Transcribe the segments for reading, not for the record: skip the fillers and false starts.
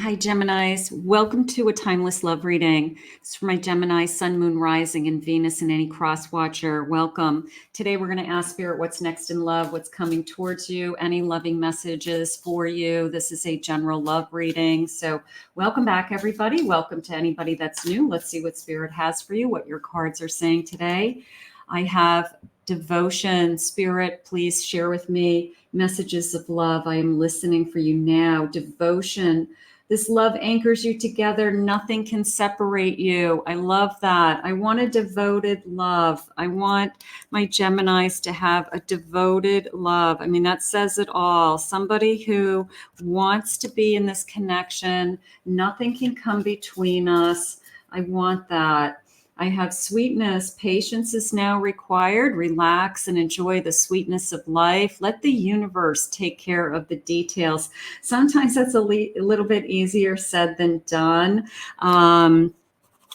Hi, Geminis. Welcome to a timeless love reading. It's for my Gemini, Sun, Moon, Rising, and Venus, and any cross watcher. Welcome. Today, we're going to ask Spirit what's next in love, what's coming towards you, any loving messages for you. This is a general love reading. So, welcome back, everybody. Welcome to anybody that's new. Let's see what Spirit has for you, what your cards are saying today. I have devotion. Spirit, please share with me messages of love. I am listening for you now. Devotion. This love anchors you together. Nothing can separate you. I love that. I want a devoted love. I want my Geminis to have a devoted love. I mean, that says it all. Somebody who wants to be in this connection. Nothing can come between us. I want that. I have sweetness. Patience is now required. Relax and enjoy the sweetness of life. Let the universe take care of the details. Sometimes that's a little bit easier said than done.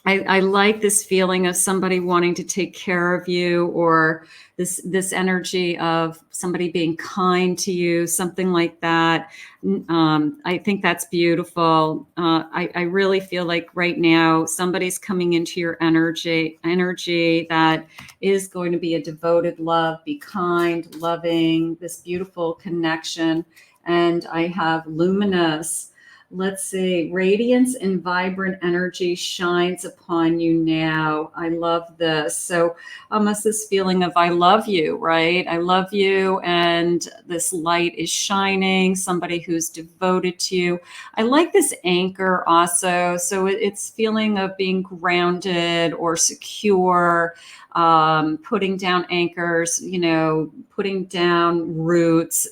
I like this feeling of somebody wanting to take care of you, or this energy of somebody being kind to you, something like that. I think that's beautiful. I really feel like right now somebody's coming into your energy that is going to be a devoted love, be kind, loving, this beautiful connection. And I have luminous. Let's see, radiance and vibrant energy shines upon you now. I love this. So almost this feeling of I love you, right? I love you, and this light is shining, somebody who's devoted to you. I like this anchor also. So it's feeling of being grounded or secure, putting down anchors, putting down roots,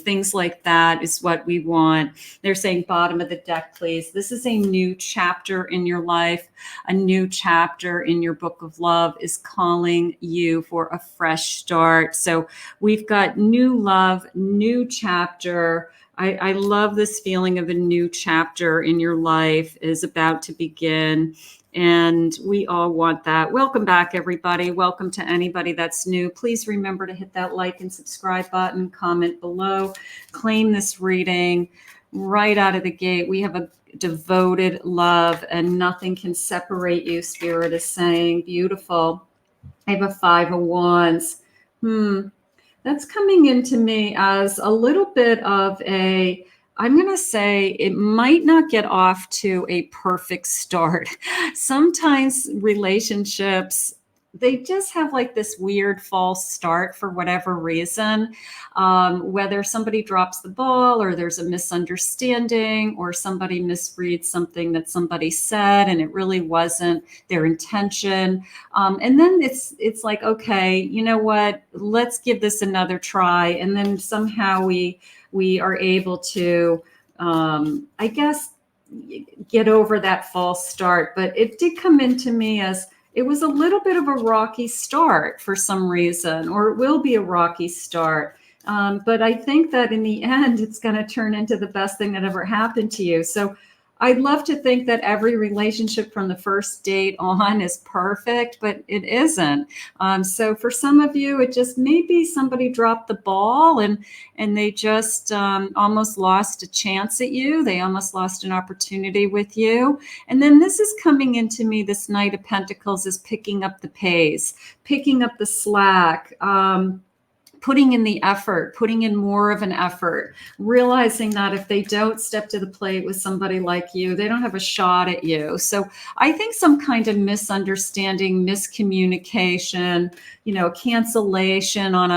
things like that is what we want. They're saying bottom of the deck, please. This is a new chapter in your life. A new chapter in your book of love is calling you for a fresh start. So we've got new love, new chapter. I love this feeling of a new chapter in your life is about to begin. And we all want that. Welcome back, everybody. Welcome to anybody that's new. Please remember to hit that like and subscribe button, comment below, claim this reading right out of the gate. We have a devoted love and nothing can separate you, Spirit is saying. Beautiful. I have a 5 of Wands. That's coming into me as a little bit of I'm going to say it might not get off to a perfect start. Sometimes relationships, they just have like this weird false start for whatever reason, whether somebody drops the ball or there's a misunderstanding or somebody misreads something that somebody said and it really wasn't their intention. And then it's like, okay, you know what, let's give this another try. And then somehow we are able to, I guess, get over that false start. But it did come into me as it was a little bit of a rocky start for some reason, or it will be a rocky start. But I think that in the end, it's going to turn into the best thing that ever happened to you. So I'd love to think that every relationship from the first date on is perfect, but it isn't. So for some of you, it just maybe somebody dropped the ball and they just almost lost a chance at you. They almost lost an opportunity with you. And then this is coming into me, this Knight of Pentacles is picking up the pace, picking up the slack, putting in the effort, putting in more of an effort, realizing that if they don't step to the plate with somebody like you, they don't have a shot at you. So I think some kind of misunderstanding, miscommunication, cancellation on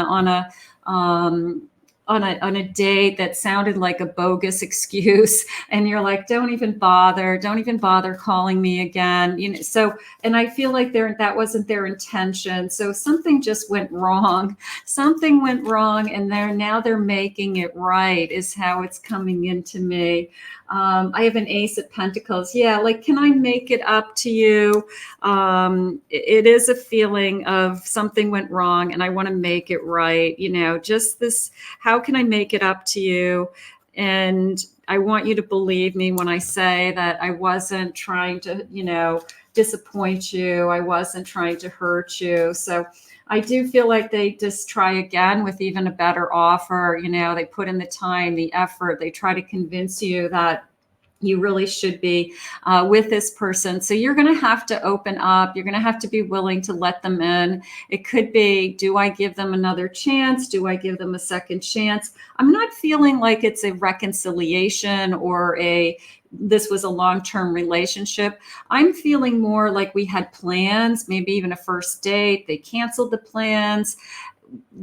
a date that sounded like a bogus excuse, and you're like, don't even bother calling me again. So, and I feel like that wasn't their intention. So something just went wrong. And now they're making it right is how it's coming into me. I have an Ace of Pentacles. Yeah, like, can I make it up to you? It is a feeling of something went wrong and I want to make it right. Just this, how can I make it up to you? And I want you to believe me when I say that I wasn't trying to, disappoint you. I wasn't trying to hurt you. So I do feel like they just try again with even a better offer. They put in the time, the effort. They try to convince you that You really should be with this person. So you're going to have to open up. You're going to have to be willing to let them in. It could be, do I give them another chance? Do I give them a second chance? I'm not feeling like it's a reconciliation or this was a long-term relationship. I'm feeling more like we had plans, maybe even a first date. They canceled the plans.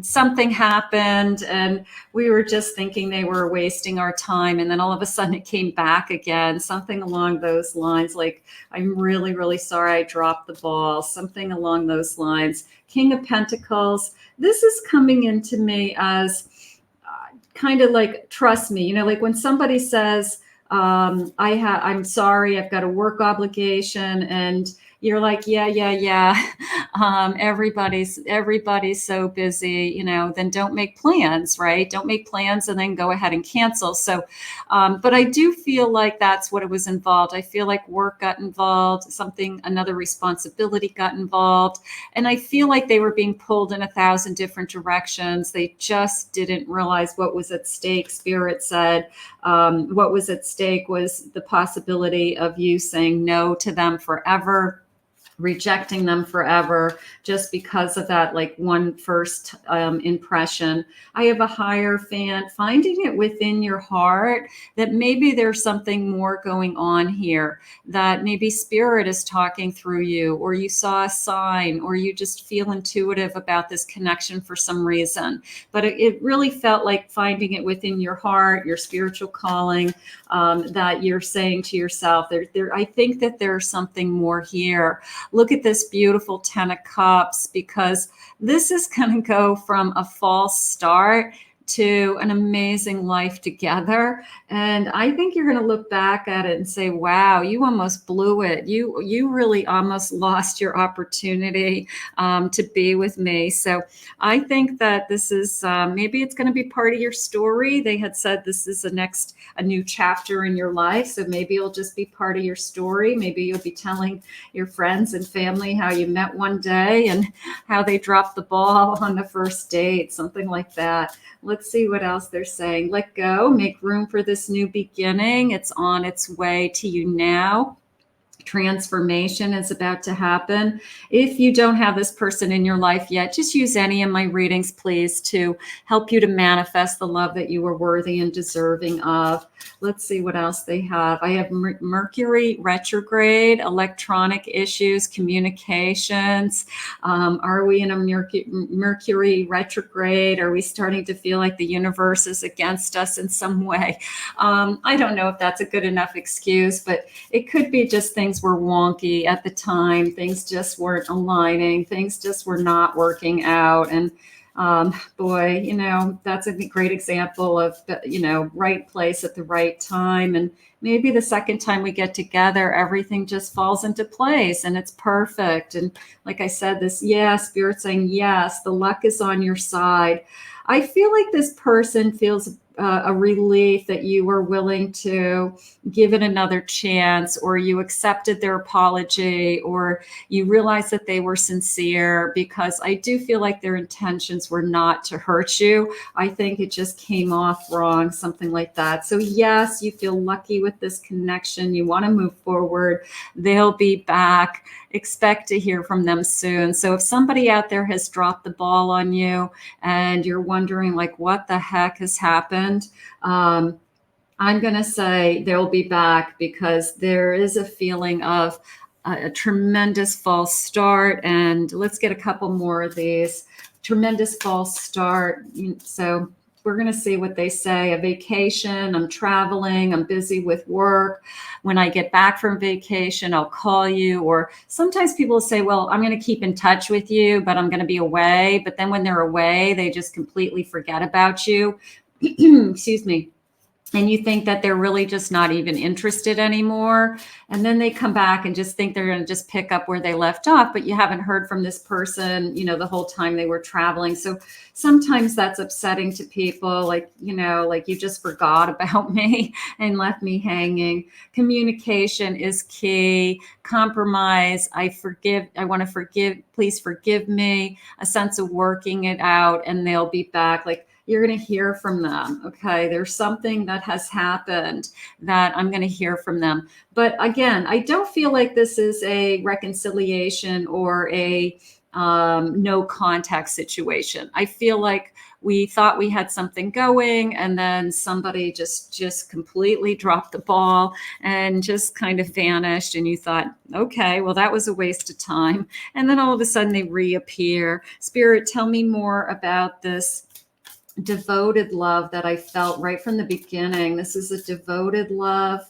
Something happened and we were just thinking they were wasting our time, and then all of a sudden it came back again, something along those lines, like, I'm really, really sorry I dropped the ball, something along those lines. King of Pentacles, this is coming into me as kind of like, trust me, like when somebody says, I'm sorry, I've got a work obligation, and you're like, yeah. Everybody's so busy, then don't make plans, right? Don't make plans and then go ahead and cancel. So, but I do feel like that's what it was involved. I feel like work got involved, another responsibility got involved. And I feel like they were being pulled in 1,000 different directions. They just didn't realize what was at stake. Spirit said, what was at stake was the possibility of you saying no to them forever, rejecting them forever, just because of that, like, one first impression. I have a Hierophant, finding it within your heart that maybe there's something more going on here, that maybe Spirit is talking through you, or you saw a sign, or you just feel intuitive about this connection for some reason. But it really felt like finding it within your heart, your spiritual calling, that you're saying to yourself, I think that there's something more here. Look at this beautiful 10 of Cups, because this is going to go from a false start to an amazing life together. And I think you're going to look back at it and say, wow, you almost blew it. You really almost lost your opportunity to be with me. So I think that this is, maybe it's going to be part of your story. They had said this is a new chapter in your life. So maybe it'll just be part of your story. Maybe you'll be telling your friends and family how you met one day and how they dropped the ball on the first date, something like that. Let's see what else they're saying. Let go, make room for this new beginning. It's on its way to you now. Transformation is about to happen. If you don't have this person in your life yet, just use any of my readings, please, to help you to manifest the love that you are worthy and deserving of. Let's see what else they have. I have Mercury retrograde, electronic issues, communications. Are we in a Mercury retrograde? Are we starting to feel like the universe is against us in some way? I don't know if that's a good enough excuse, but it could be just things were wonky at the time. Things just weren't aligning. Things just were not working out. And boy, that's a great example of, right place at the right time. And maybe the second time we get together, everything just falls into place and it's perfect. And like I said, Spirit saying, yes, the luck is on your side. I feel like this person feels a relief that you were willing to give it another chance, or you accepted their apology, or you realized that they were sincere, because I do feel like their intentions were not to hurt you. I think it just came off wrong, something like that. So yes, you feel lucky with this connection. You want to move forward. They'll be back. Expect to hear from them soon. So if somebody out there has dropped the ball on you and you're wondering, like, what the heck has happened? I'm going to say they'll be back, because there is a feeling of a tremendous false start. And let's get a couple more of these. Tremendous false start. So we're going to see what they say. A vacation, I'm traveling, I'm busy with work. When I get back from vacation, I'll call you. Or sometimes people say, well, I'm going to keep in touch with you, but I'm going to be away. But then when they're away, they just completely forget about you. Excuse me. And you think that they're really just not even interested anymore. And then they come back and just think they're going to just pick up where they left off, but you haven't heard from this person, the whole time they were traveling. So sometimes that's upsetting to people, like you just forgot about me and left me hanging. Communication is key. Compromise. I want to forgive. Please forgive me. A sense of working it out, and they'll be back. Like, you're going to hear from them. Okay. There's something that has happened that I'm going to hear from them. But again, I don't feel like this is a reconciliation or a no contact situation. I feel like we thought we had something going, and then somebody just completely dropped the ball and just kind of vanished, and you thought, okay, well, that was a waste of time. And then all of a sudden they reappear. Spirit, tell me more about this devoted love that I felt right from the beginning. This is a devoted love.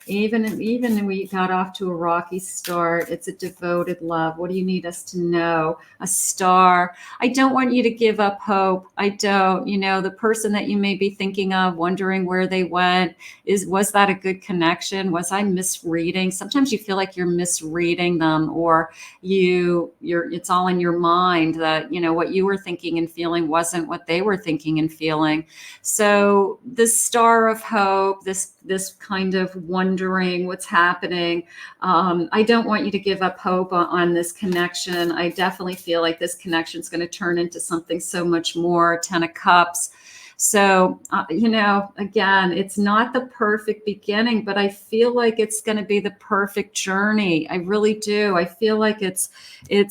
Even when we got off to a rocky start, it's a devoted love. What do you need us to know? A star. I don't want you to give up hope. I don't. You know, the person that you may be thinking of, wondering where they went, was that a good connection? Was I misreading? Sometimes you feel like you're misreading them, or it's all in your mind that, you know, what you were thinking and feeling wasn't what they were thinking and feeling. So this star of hope, this kind of wondering what's happening. I don't want you to give up hope on this connection. I definitely feel like this connection is going to turn into something so much more. 10 of Cups. So, you know, again, it's not the perfect beginning, but I feel like it's going to be the perfect journey. I really do. I feel like it's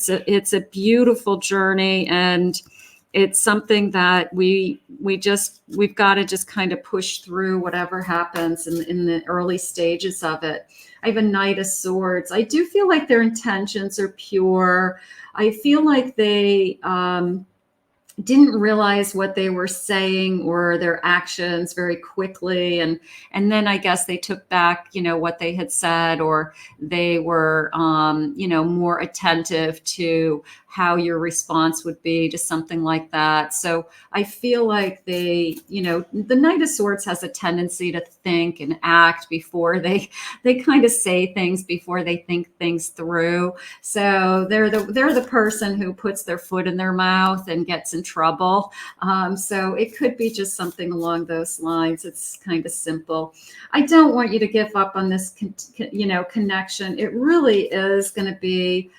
a beautiful journey, and it's something that we've got to just kind of push through whatever happens in the early stages of it. I have a Knight of Swords. I do feel like their intentions are pure. I feel like they didn't realize what they were saying or their actions very quickly, and then I guess they took back, you know, what they had said, or they were you know, more attentive to how your response would be to something like that. So I feel like they, you know, the Knight of Swords has a tendency to think and act before they kind of say things, before they think things through. So they're the person who puts their foot in their mouth and gets in trouble. So it could be just something along those lines. It's kind of simple. I don't want you to give up on this, you know, connection. It really is going to be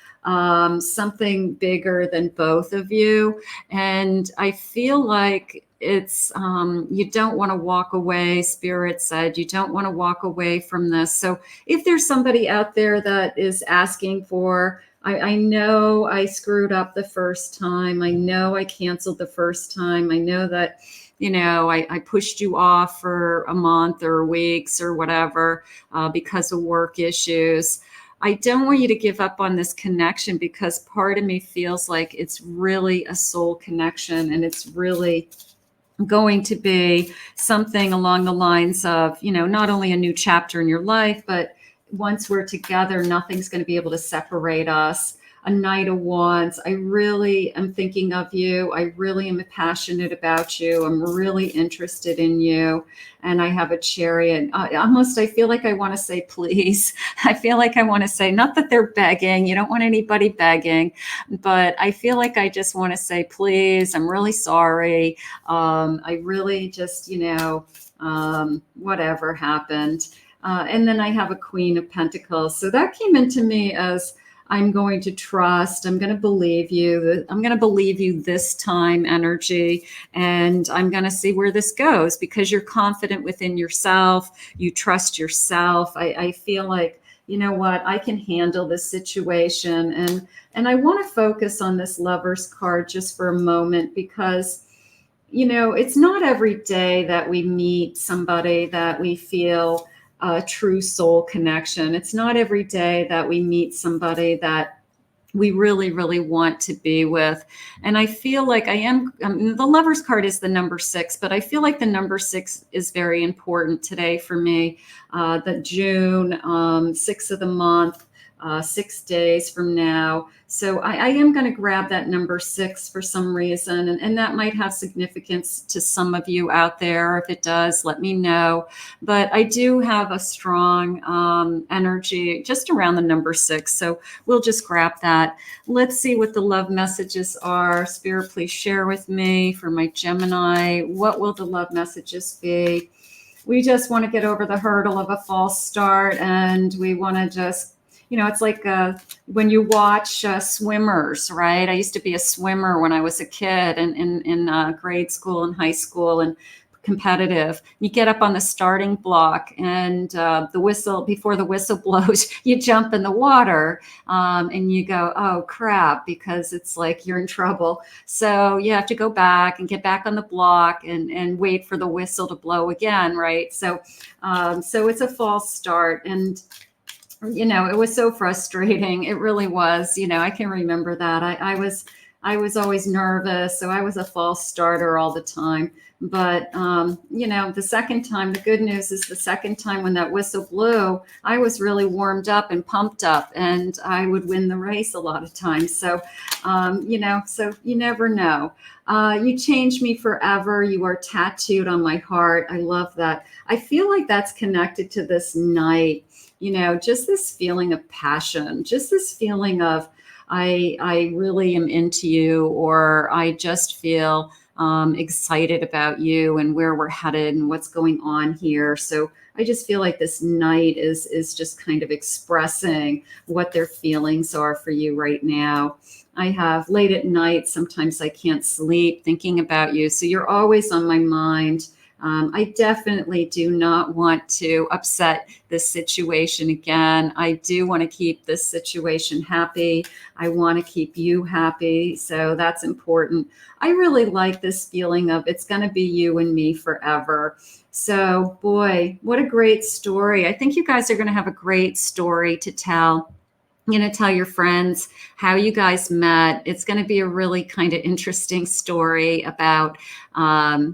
something bigger than both of you. And I feel like it's you don't want to walk away. Spirit said you don't want to walk away from this. So if there's somebody out there that is asking for, I know I screwed up the first time, I know I canceled the first time, I know that, you know, I pushed you off for a month or weeks or whatever because of work issues. I don't want you to give up on this connection, because part of me feels like it's really a soul connection, and it's really going to be something along the lines of, you know, not only a new chapter in your life, but once we're together, nothing's going to be able to separate us. A Knight of Wands. I really am thinking of you. I really am passionate about you. I'm really interested in you. And I have a Chariot. I feel like I want to say, please. I feel like I want to say, not that they're begging. You don't want anybody begging. But I feel like I just want to say, please, I'm really sorry. I really just, you know, whatever happened. And then I have a Queen of Pentacles. So that came into me as, I'm going to trust, I'm going to believe you. I'm going to believe you this time energy, and I'm going to see where this goes, because you're confident within yourself. You trust yourself. I feel like, you know what, I can handle this situation. And I want to focus on this Lover's card just for a moment, because, you know, it's not every day that we meet somebody that we feel a true soul connection. It's not every day that we meet somebody that we really, really want to be with. And I feel like the Lover's card is the number 6, but I feel like the number 6 is very important today for me. The June 6 of the month, 6 days from now. So I am going to grab that number 6 for some reason. And that might have significance to some of you out there. If it does, let me know. But I do have a strong energy just around the number 6. So we'll just grab that. Let's see what the love messages are. Spirit, please share with me for my Gemini. What will the love messages be? We just want to get over the hurdle of a false start, and we want to just it's like when you watch swimmers, right? I used to be a swimmer when I was a kid and in grade school and high school and competitive. You get up on the starting block and the whistle, before the whistle blows, you jump in the water and you go, oh crap, because it's like you're in trouble. So you have to go back and get back on the block and wait for the whistle to blow again, right? So it's a false start. And it was so frustrating. It really was. I can remember that. I was always nervous, so I was a false starter all the time. But the second time, the good news is the second time when that whistle blew, I was really warmed up and pumped up, and I would win the race a lot of times. So, so you never know. You changed me forever. You are tattooed on my heart. I love that. I feel like that's connected to this night. Just this feeling of passion, just this feeling of I really am into you, or I just feel excited about you and where we're headed and what's going on here. So I just feel like this night is just kind of expressing what their feelings are for you right now. I have late at night, sometimes I can't sleep thinking about you. So you're always on my mind. I definitely do not want to upset this situation again. I do want to keep this situation happy. I want to keep you happy. So that's important. I really like this feeling of it's going to be you and me forever. So, boy, what a great story. I think you guys are going to have a great story to tell. Tell your friends how you guys met. It's going to be a really kind of interesting story about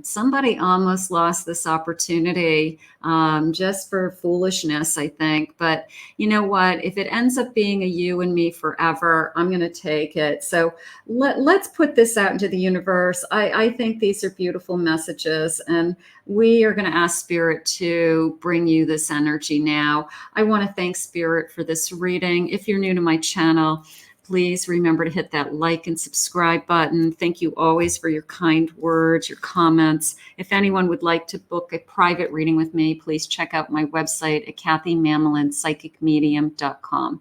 somebody almost lost this opportunity just for foolishness, I think. But you know what? If it ends up being a you and me forever, I'm going to take it. So let's put this out into the universe. I think these are beautiful messages, and we are going to ask Spirit to bring you this energy now. I want to thank Spirit for this reading. If you're new to my channel, please remember to hit that like and subscribe button. Thank you always for your kind words, your comments. If anyone would like to book a private reading with me, please check out my website at KathyMamolenPsychicMedium.com.